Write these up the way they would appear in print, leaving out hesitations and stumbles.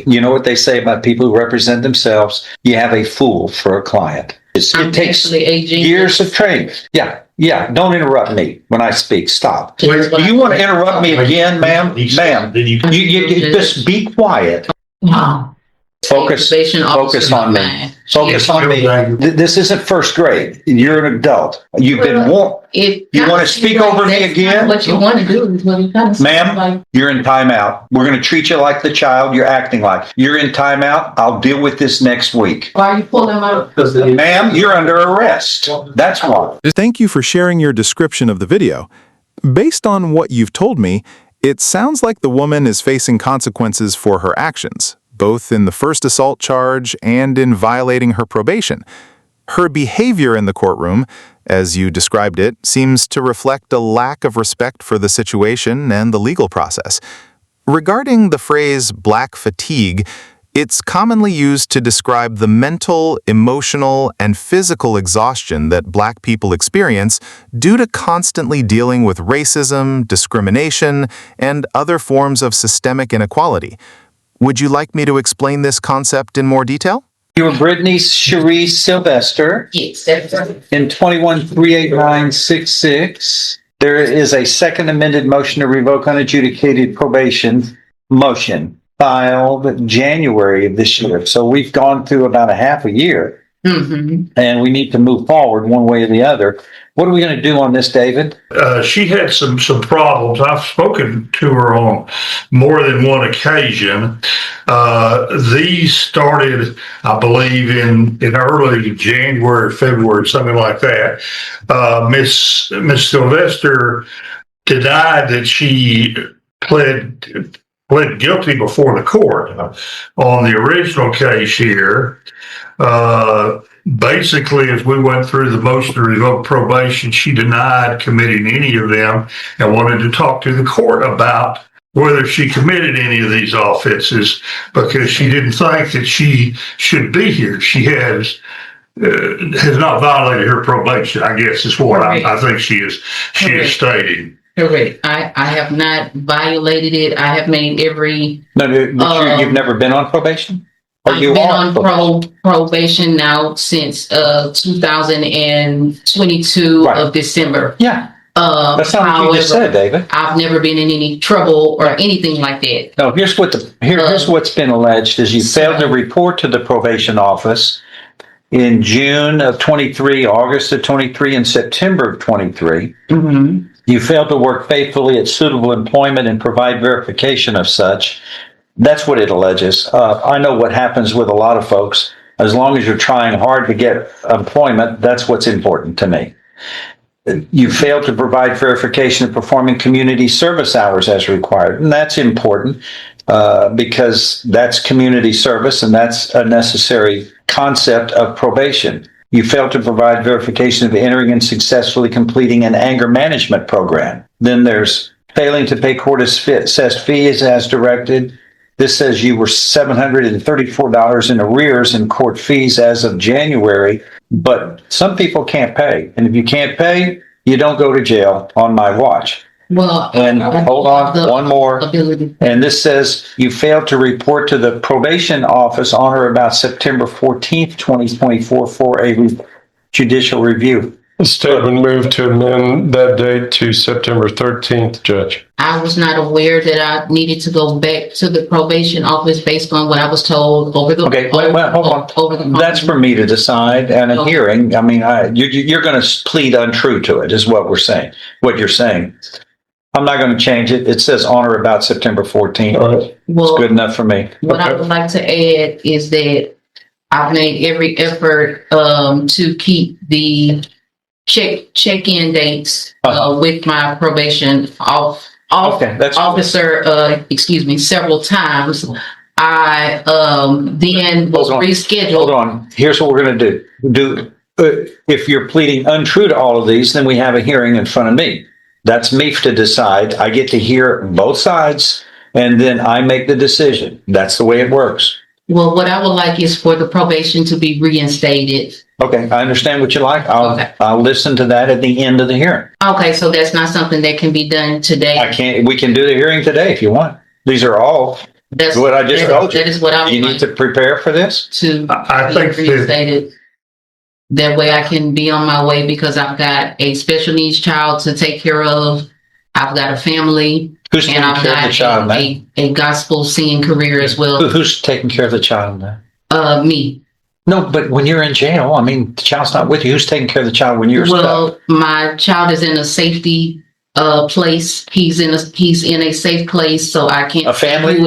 You know what they say about people who represent themselves? You have a fool for a client. It takes years of training. Yeah. Don't interrupt me when I speak. Stop. Do you want to interrupt me again, ma'am? Ma'am, you just be quiet. Wow. Focus on me. Focus on me. This isn't first grade. You're an adult. You've been warned. You want to speak over me again? What you want to do is what you kind of Ma'am, you're in timeout. We're going to treat you like the child you're acting like. You're in timeout. I'll deal with this next week. Why are you pulling them out? Ma'am, you're under arrest. That's why. Thank you for sharing your description of the video. Based on what you've told me, it sounds like the woman is facing consequences for her actions, both in the first assault charge and in violating her probation. Her behavior in the courtroom, as you described it, seems to reflect a lack of respect for the situation and the legal process. Regarding the phrase black fatigue, it's commonly used to describe the mental, emotional, and physical exhaustion that Black people experience due to constantly dealing with racism, discrimination, and other forms of systemic inequality. Would you like me to explain this concept in more detail? You were Brittany Cherie Sylvester. Yes, that's right. In 2138966, there is a second amended motion to revoke unadjudicated probation motion filed January of this year. So we've gone through about a half a year, and we need to move forward one way or the other. What are we going to do on this, David? She had some problems. I've spoken to her on more than one occasion. These started, I believe, in early January, February, something like that. Miss Sylvester denied that she pled guilty before the court on the original case here. Basically, as we went through the motion to revoke probation, she denied committing any of them and wanted to talk to the court about whether she committed any of these offenses because she didn't think that she should be here. She has not violated her probation, I guess is what I think she is stating. Correct. I have not violated it. I have made every... No, you've never been on probation? I've been on probation now since 2022 of December. Yeah. That's not what you just said, David. I've never been in any trouble or anything like that. No, here's what's been alleged is you failed to report to the probation office in June of 23, August of 23, and September of 23. You failed to work faithfully at suitable employment and provide verification of such. That's what it alleges. I know what happens with a lot of folks. As long as you're trying hard to get employment, that's what's important to me. You failed to provide verification of performing community service hours as required. And that's important because that's community service and that's a necessary concept of probation. You failed to provide verification of entering and successfully completing an anger management program. Then there's failing to pay court-assessed fees as directed. This says you were $734 in arrears in court fees as of January, but some people can't pay. And if you can't pay, you don't go to jail on my watch. Well, and hold on, one more. And this says you failed to report to the probation office on or about September 14th, 2024 for a judicial review. The statement moved to amend that date to September 13th, Judge. I was not aware that I needed to go back to the probation office based on what I was told over the Okay, hold on. Over the That's for me to decide and a hearing. I mean, you're going to plead untrue to it, is what we're saying. What you're saying. I'm not going to change it. It says on or about September 14th. Right. Well, it's good enough for me. What I would like to add is that I've made every effort to keep the check-in dates with my probation officer, several times. I then was rescheduled. Hold on. Here's what we're going to do. If you're pleading untrue to all of these, then we have a hearing in front of me. That's me to decide. I get to hear both sides, and then I make the decision. That's the way it works. Well, what I would like is for the probation to be reinstated. Okay, I understand what you like. I'll listen to that at the end of the hearing. Okay, so that's not something that can be done today. We can do the hearing today if you want. These are all That's What I just told you. That is what I would You need like to prepare for this? to I be think that, reinstated. That way I can be on my way because I've got a special needs child to take care of. I've got a family. Who's And taking I've care of the got child now? a gospel singing career as well. Who's taking care of the child now? Me. No, but when you're in jail, I mean, the child's not with you. Who's taking care of the child when you're stuck? My child is in a safety place. He's in a safe place, so I can't. A family?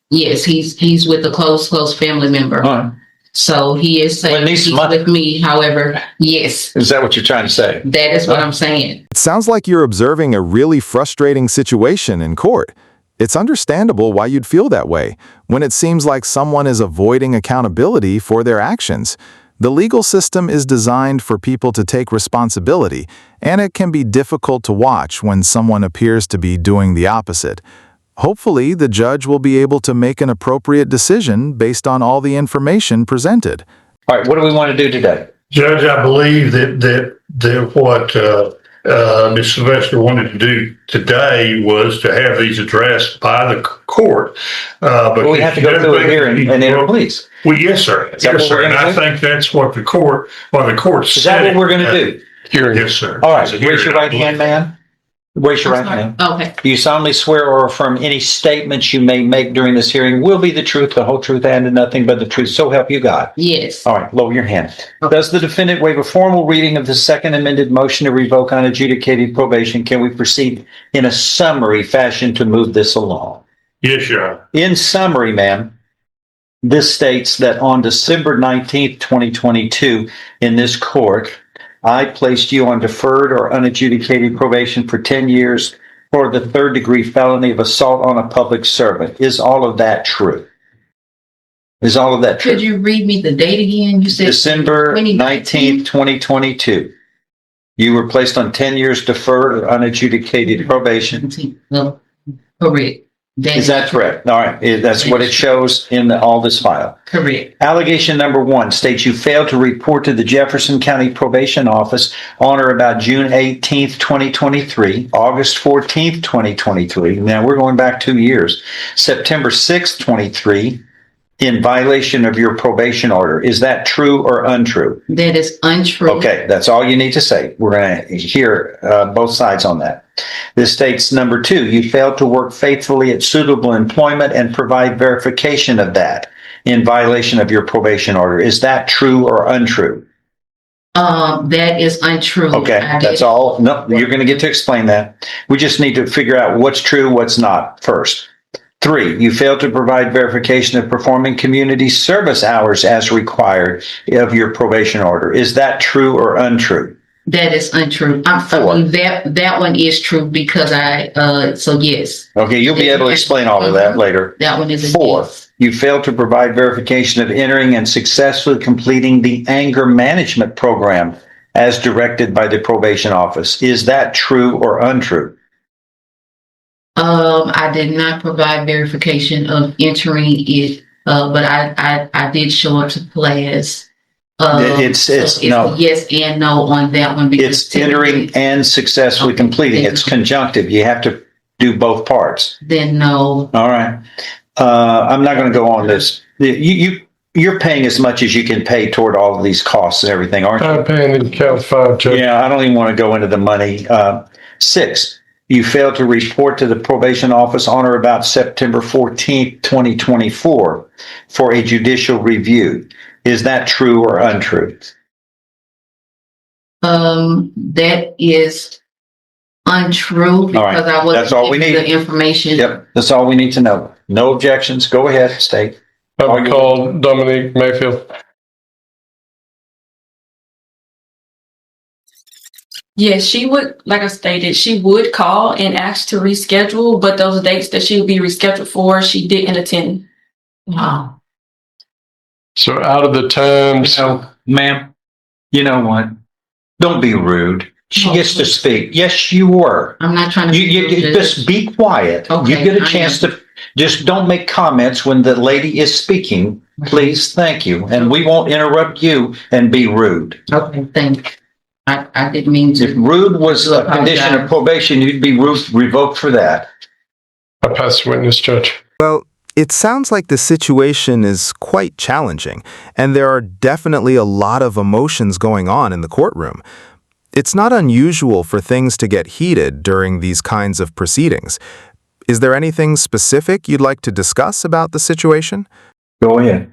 Yes, he's with a close family member. All right. So he is safe. He's with me. However, yes. Is that what you're trying to say? That is what I'm saying. It sounds like you're observing a really frustrating situation in court. It's understandable why you'd feel that way when it seems like someone is avoiding accountability for their actions. The legal system is designed for people to take responsibility, and it can be difficult to watch when someone appears to be doing the opposite. Hopefully, the judge will be able to make an appropriate decision based on all the information presented. All right, what do we want to do today? Judge, I believe that what Ms. Sylvester wanted to do today was to have these addressed by the court. But We have to go through a hearing and enter pleas. Well, yes, sir. that Yes, what sir. we're And gonna I do? think that's what the court Is that what we're going to do? Hearing. Yes, sir. All right, It's a raise your hearing, I right hand, man. Raise your right hand. Okay. Do you solemnly swear or affirm any statements you may make during this hearing will be the truth, the whole truth, and nothing but the truth? So help you God. Yes. All right, lower your hand. Does the defendant waive a formal reading of the second amended motion to revoke unadjudicated probation? Can we proceed in a summary fashion to move this along? Yes, Your Honor. In summary, ma'am, this states that on December 19th, 2022, in this court, I placed you on deferred or unadjudicated probation for 10 years for the third-degree felony of assault on a public servant. Is all of that true? Is all of that true? Could you read me the date again? You said December 2019? 19th, 2022. You were placed on 10 years deferred or unadjudicated probation. No, correct. Is that correct? All right. That's what it shows in all this file. Correct. Allegation number 1 states you failed to report to the Jefferson County Probation Office on or about June 18th, 2023, August 14th, 2023. Now we're going back 2 years. September 6th, 23, in violation of your probation order. Is that true or untrue? That is untrue. Okay, that's all you need to say. We're going to hear both sides on that. This states number 2, you failed to work faithfully at suitable employment and provide verification of that in violation of your probation order. Is that true or untrue? That is untrue. Okay, that's all. No, you're going to get to explain that. We just need to figure out what's true, what's not first. 3, you failed to provide verification of performing community service hours as required of your probation order. Is that true or untrue? That is untrue. That one is true because so yes. Okay, you'll be able to explain all of that later. That one is a 4, yes. you failed to provide verification of entering and successfully completing the anger management program as directed by the probation office. Is that true or untrue? I did not provide verification of entering it, but I did show up to class. It's no. Yes and no on that one. Because It's entering and successfully completing. It's conjunctive. You have to do both parts. Then no. All right. I'm not going to go on this. You're paying as much as you can pay toward all of these costs and everything, aren't you? I'm paying the count 5, Judge. Yeah, I don't even want to go into the money. 6, you failed to report to the probation office on or about September 14th, 2024 for a judicial review. Is that true or untrue? That is untrue because I wasn't That's all we given need. the information. Yep, that's all we need to know. No objections. Go ahead, state. I would call Dominique Mayfield. Yes, she would, like I stated, she would call and ask to reschedule, but those dates that she would be rescheduled for, she didn't attend. Wow. So out of the times, Ma'am, you know what? Don't be rude. She Oh, gets to please. speak. Yes, you were. I'm not trying to. You just be quiet. Okay, You get a I chance am. to just don't make comments when the lady is speaking. Please, thank you. And we won't interrupt you and be rude. Okay, thank you. I didn't mean If to. rude was I a condition of apologize. probation, you'd be revoked for that. I pass the witness, Judge. Well, It sounds like the situation is quite challenging, and there are definitely a lot of emotions going on in the courtroom. It's not unusual for things to get heated during these kinds of proceedings. Is there anything specific you'd like to discuss about the situation? Go ahead.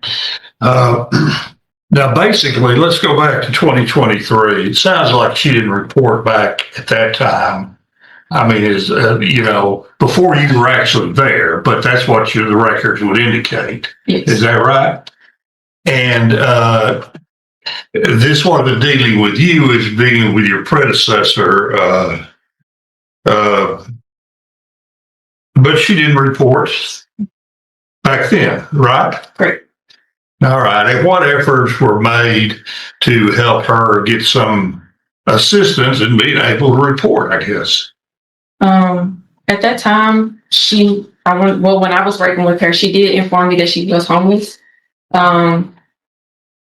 Now, basically, let's go back to 2023. It sounds like she didn't report back at that time. I mean, before you were actually there, but that's what the records would indicate. Yes. Is that right? And this wasn't dealing with you, is dealing with your predecessor. But she didn't report back then, right? Great. All right. And what efforts were made to help her get some assistance in being able to report, I guess? At that time, when I was working with her, she did inform me that she was homeless.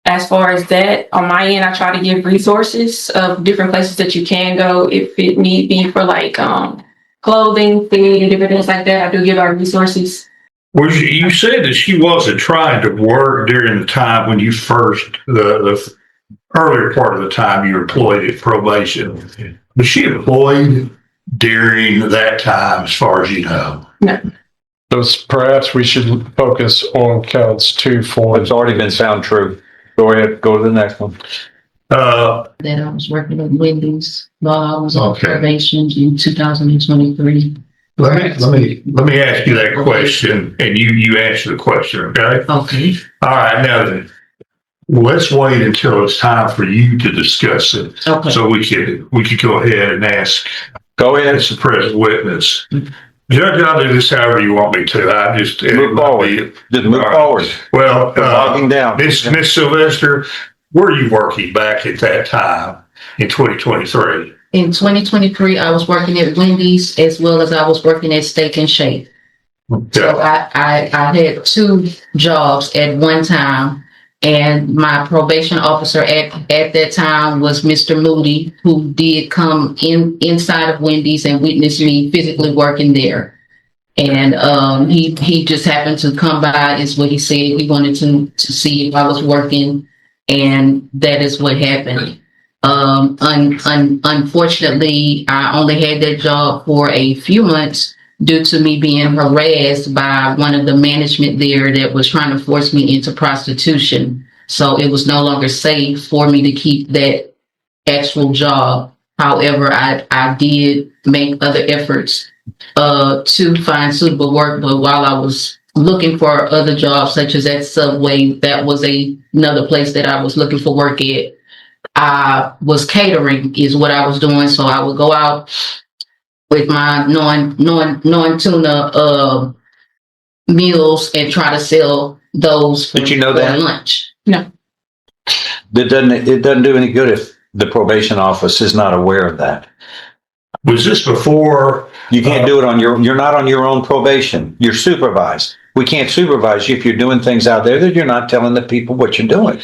As far as that, on my end, I try to give resources of different places that you can go if it need be for like clothing, food, and different things like that. I do give out resources. Well, you said that she wasn't trying to work during the time when you the earlier part of the time you were employed at probation. Was she employed during that time, as far as you know? No. So perhaps we should focus on counts 2, 4. It's already been found true. Go ahead, go to the next one. That I was working at Wendy's while I was on Okay. probation in 2023. Let me ask you that question, and you answer the question, okay? Okay. All right, now then, let's wait until it's time for you to discuss it, Okay. so we could go ahead and ask. Go ahead. As the present witness. Judge, I'll do this however you want me to. I just Move forward. Just move All right. forward. Well, Logging down. Miss Sylvester, were you working back at that time in 2023? In 2023, I was working at Wendy's as well as I was working at Steak and Shake. So I had two jobs at one time, and my probation officer at that time was Mr. Moody, who did come inside of Wendy's and witness me physically working there. And he just happened to come by, is what he said. He wanted to see if I was working, and that is what happened. Unfortunately, I only had that job for a few months due to me being harassed by one of the management there that was trying to force me into prostitution. So it was no longer safe for me to keep that actual job. However, I did make other efforts to find suitable work, but while I was looking for other jobs, such as at Subway, that was another place that I was looking for work at. I was catering is what I was doing. So I would go out with my non-tuna meals and try to sell those Did you know for that? lunch. No. It doesn't do any good if the probation office is not aware of that. Was this before? You can't do it you're not on your own probation. You're supervised. We can't supervise you if you're doing things out there that you're not telling the people what you're doing.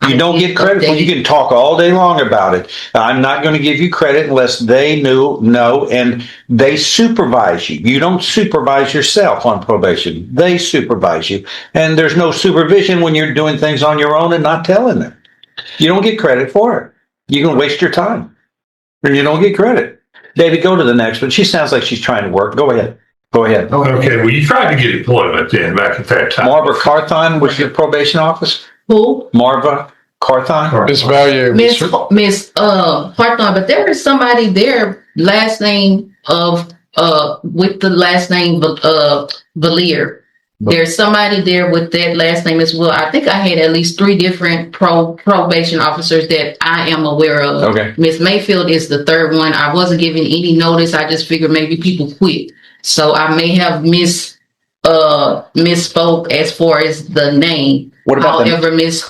You don't get credit for it. You can talk all day long about it. I'm not going to give you credit unless they know, and they supervise you. You don't supervise yourself on probation. They supervise you. And there's no supervision when you're doing things on your own and not telling them. You don't get credit for it. You're going to waste your time. And you don't get credit. David, go to the next one. She sounds like she's trying to work. Go ahead. Okay, well, you tried to get employment then back at that time. Marva Carthon was your probation office? Who? Marva Carthon? Miss Value. Miss Hartman, but there is somebody there, last name of with the last name Valier. There's somebody there with that last name as well. I think I had at least 3 different probation officers that I am aware of. Okay. Miss Mayfield is the third one. I wasn't given any notice. I just figured maybe people quit. So I may have misspoke as far as the name. What about However, Miss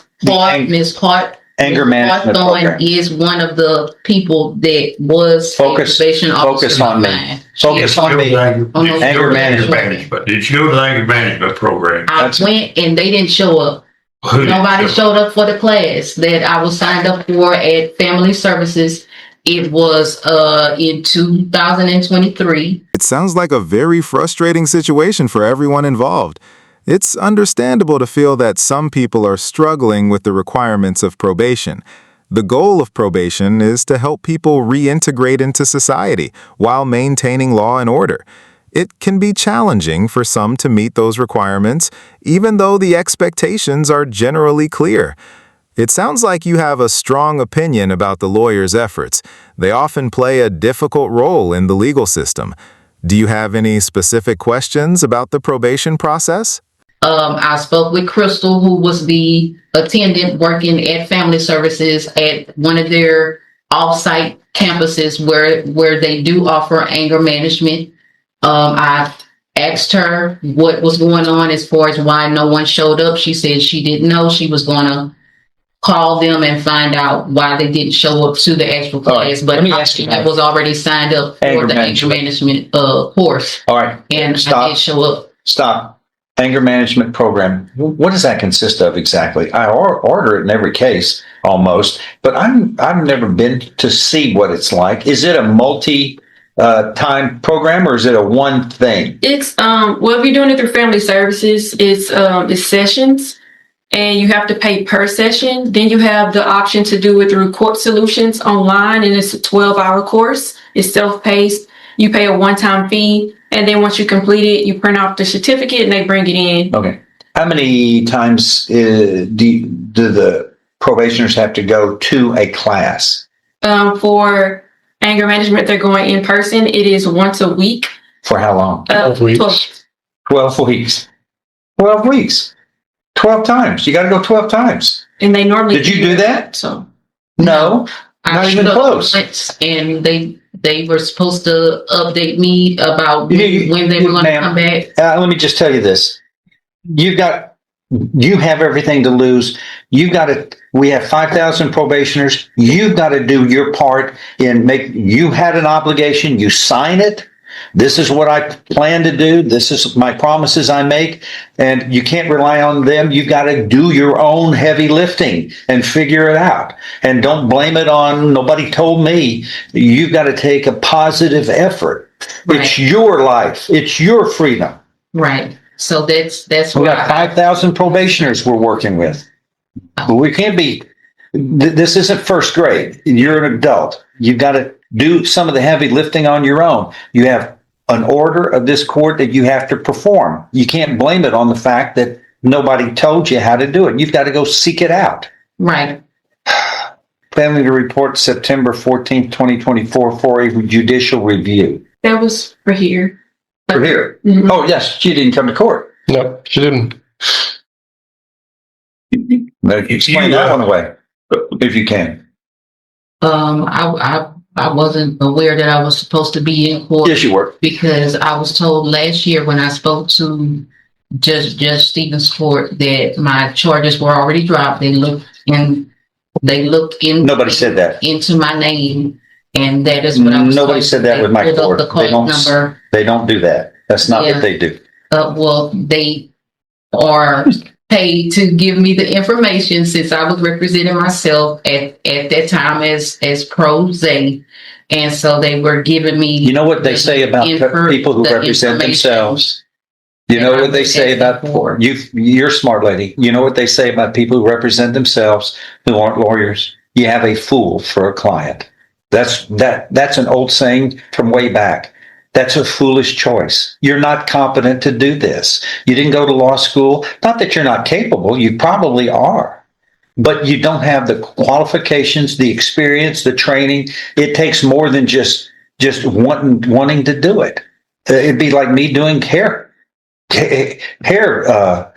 Hart anger management program? is one of the people that was probation officer. Focus on me. Focus on me. Anger management. Did you go to the anger management program? I went and they didn't show up. Nobody showed up for the class that I was signed up for at Family Services. It was in 2023. It sounds like a very frustrating situation for everyone involved. It's understandable to feel that some people are struggling with the requirements of probation. The goal of probation is to help people reintegrate into society while maintaining law and order. It can be challenging for some to meet those requirements, even though the expectations are generally clear. It sounds like you have a strong opinion about the lawyer's efforts. They often play a difficult role in the legal system. Do you have any specific questions about the probation process? I spoke with Crystal, who was the attendant working at Family Services at one of their off-site campuses where they do offer anger management. I asked her what was going on as far as why no one showed up. She said she didn't know. She was going to call them and find out why they didn't show up to the actual class. Right. But Let me ask you I was already signed up for Anger the anger management course. All right. And Stop. I did show up. Stop. Anger management program. What does that consist of exactly? I order it in every case almost, but I've never been to see what it's like. Is it a time program or is it a one thing? It's well, if you're doing it through Family Services, it's sessions, and you have to pay per session. Then you have the option to do it through Court Solutions online, and it's a 12-hour course. It's self-paced. You pay a one-time fee, and then once you complete it, you print off the certificate and they bring it in. Okay. How many times do the probationers have to go to a class? For anger management, they're going in person. It is once a week. For how long? 12 weeks. 12 weeks. 12 weeks. 12 times. You got to go 12 times. And they normally Did you do that? So No. I Not even showed up close. once, and they were supposed to update me about when they were going to Ma'am, come back. Let me just tell you this. You have everything to lose. We have 5,000 probationers. You've got to do your part you had an obligation. You sign it. This is what I plan to do. This is my promises I make. And you can't rely on them. You've got to do your own heavy lifting and figure it out. And don't blame it on nobody told me. You've got to take a positive effort. Right. It's your life. It's your freedom. Right. So that's We what got 5,000 probationers we're working with. But we can't be, this isn't first grade. You're an adult. You've got to do some of the heavy lifting on your own. You have an order of this court that you have to perform. You can't blame it on the fact that nobody told you how to do it. You've got to go seek it out. Right. Family to report September 14th, 2024 for a judicial review. that was for here. For here. Mhm. Oh, yes, she didn't come to court. No, she didn't. Explain that one away, if you can. I wasn't aware that I was supposed to be in court. Yes, you were. Because I was told last year when I spoke to Judge Stevens' court that my charges were already dropped. They looked in. Nobody said that. Into my name, and that is what I was. Nobody told. said that They with my pulled up court. the call number. They don't do that. That's not Yeah. what they do. Well, they are paid to give me the information since I was representing myself at that time as pro se. And so they were giving me. You know what they say about people who represent themselves? You know what they say about you? You're a smart lady. You know what they say about people who represent themselves who aren't lawyers? You have a fool for a client. That's an old saying from way back. That's a foolish choice. You're not competent to do this. You didn't go to law school. Not that you're not capable. You probably are. But you don't have the qualifications, the experience, the training. It takes more than just wanting to do it. It'd be like me doing hair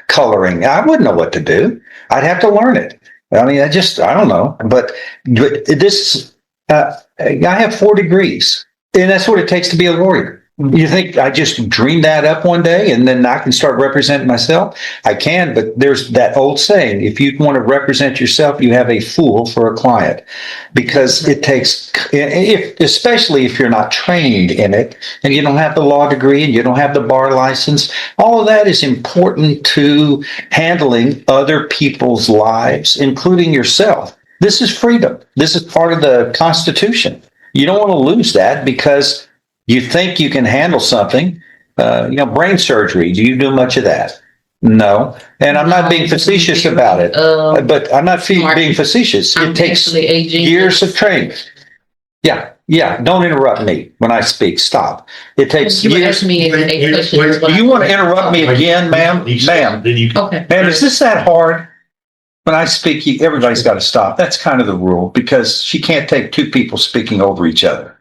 coloring. I wouldn't know what to do. I'd have to learn it. I mean, I don't know. But this, I have 4 degrees. And that's what it takes to be a lawyer. You think I just dreamed that up one day and then I can start representing myself? I can, but there's that old saying, if you want to represent yourself, you have a fool for a client. Because it takes, especially if you're not trained in it and you don't have the law degree and you don't have the bar license, all of that is important to handling other people's lives, including yourself. This is freedom. This is part of the Constitution. You don't want to lose that because you think you can handle something. Brain surgery. Do you do much of that? No, and I'm not being facetious about it, but I'm not smart. being facetious. I'm It takes actually a genius. years of training. Yeah. Don't interrupt me when I speak. Stop. It takes You years. asked me a question. Do you want to interrupt me again, ma'am? Ma'am, Okay. ma'am, is this that hard? When I speak, everybody's got to stop. That's kind of the rule because she can't take two people speaking over each other.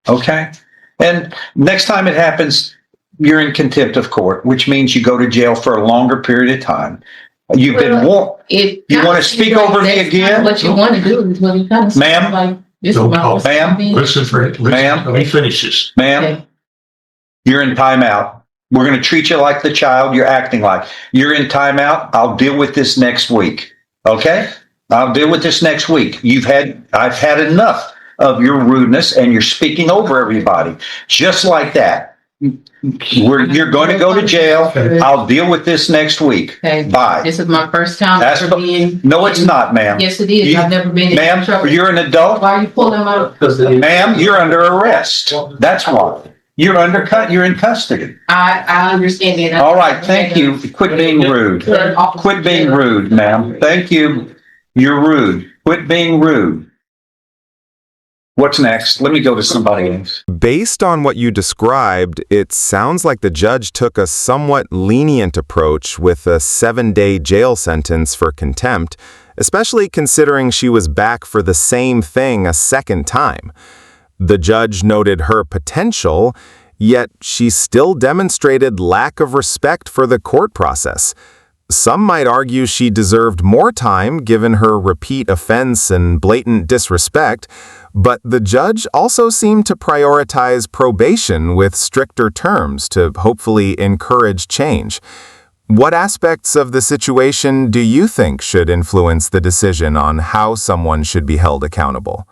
Okay? And next time it happens, you're in contempt of court, which means you go to jail for a longer period of time. You've been warned. You want to speak over me again? What you want to do is what you kind of Ma'am? like. This Don't is my talk. first Ma'am? time being- Listen for it. Ma'am? Let me finish this. Ma'am, Okay. you're in timeout. We're going to treat you like the child you're acting like. You're in timeout. I'll deal with this next week. Okay? I'll deal with this next week. I've had enough of your rudeness and you're speaking over everybody. Just like that. You're going to go to jail. I'll deal with this next week. Okay. Bye. This is my first time That's ever being. No, it's not, ma'am. Yes, it is. You- I've never been in Ma'am, trouble. you're an adult. Why are you pulling my? Ma'am, you're under arrest. That's why. You're in custody. I understand that. All right, thank you. Quit being rude. Quit being rude, ma'am. Thank you. You're rude. Quit being rude. What's next? Let me go to somebody else. Based on what you described, it sounds like the judge took a somewhat lenient approach with a 7-day jail sentence for contempt, especially considering she was back for the same thing a second time. The judge noted her potential, yet she still demonstrated lack of respect for the court process. Some might argue she deserved more time given her repeat offense and blatant disrespect, but the judge also seemed to prioritize probation with stricter terms to hopefully encourage change. What aspects of the situation do you think should influence the decision on how someone should be held accountable?